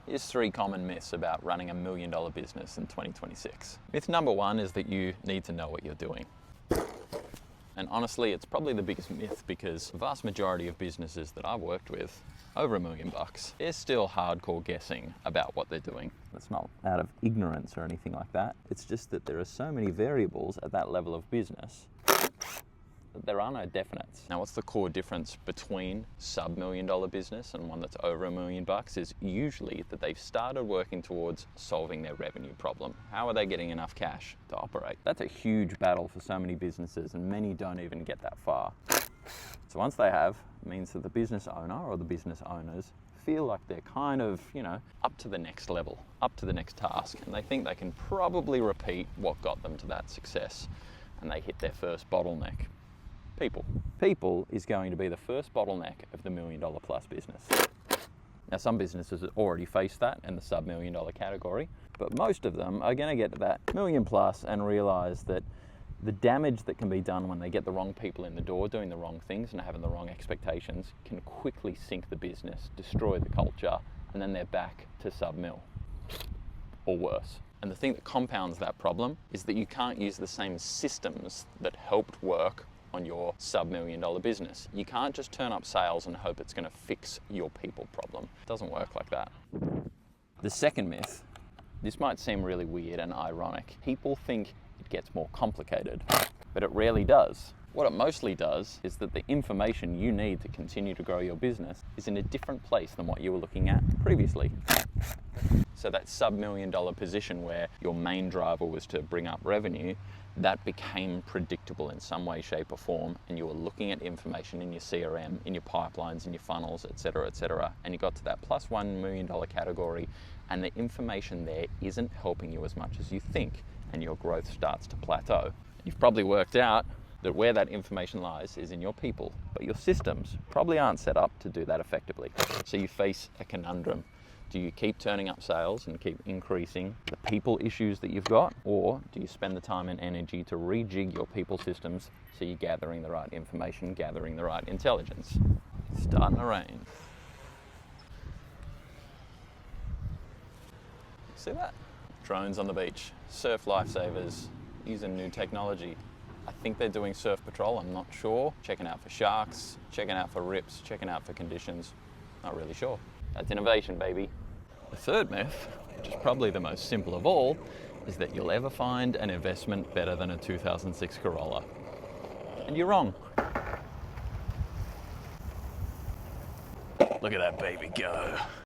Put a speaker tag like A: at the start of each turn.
A: Here's 3 common myths about running $1 million business in 2026. Myth number 1 is that you need to know what you're doing. And honestly, it's probably the biggest myth because the vast majority of businesses that I've worked with, over $1 million, they're still hardcore guessing about what they're doing. It's not out of ignorance or anything like that. It's just that there are so many variables at that level of business that there are no definites. Now, what's the core difference between sub-$1 million business and one that's over $1 million is usually that they've started working towards solving their revenue problem. How are they getting enough cash to operate? That's a huge battle for so many businesses, and many don't even get that far. So once they have, it means that the business owner or the business owners feel like they're kind of, up to the next level, up to the next task, and they think they can probably repeat what got them to that success, and they hit their first bottleneck. People. People is going to be the first bottleneck of the $1 million plus business. Now, some businesses have already faced that in the sub-$1 million category, but most of them are going to get to that $1 million plus and realize that the damage that can be done when they get the wrong people in the door doing the wrong things and having the wrong expectations can quickly sink the business, destroy the culture, and then they're back to sub-mil or worse. And the thing that compounds that problem is that you can't use the same systems that helped work on your sub-$1 million business. You can't just turn up sales and hope it's going to fix your people problem. It doesn't work like that. The second myth, this might seem really weird and ironic. People think it gets more complicated, but it rarely does. What it mostly does is that the information you need to continue to grow your business is in a different place than what you were looking at previously. So that sub-$1 million position where your main driver was to bring up revenue, that became predictable in some way, shape or form, and you were looking at information in your CRM, in your pipelines, in your funnels, etc., and you got to that plus $1 million category, and the information there isn't helping you as much as you think, and your growth starts to plateau. You've probably worked out that where that information lies is in your people, but your systems probably aren't set up to do that effectively. So you face a conundrum. Do you keep turning up sales and keep increasing the people issues that you've got? Or do you spend the time and energy to rejig your people systems so you're gathering the right information, gathering the right intelligence? It's starting to rain. See that? Drones on the beach, surf lifesavers, using new technology. I think they're doing surf patrol, I'm not sure. Checking out for sharks, checking out for rips, checking out for conditions. Not really sure. That's innovation, baby. The third myth, which is probably the most simple of all, is that you'll ever find an investment better than a 2006 Corolla. And you're wrong. Look at that baby go.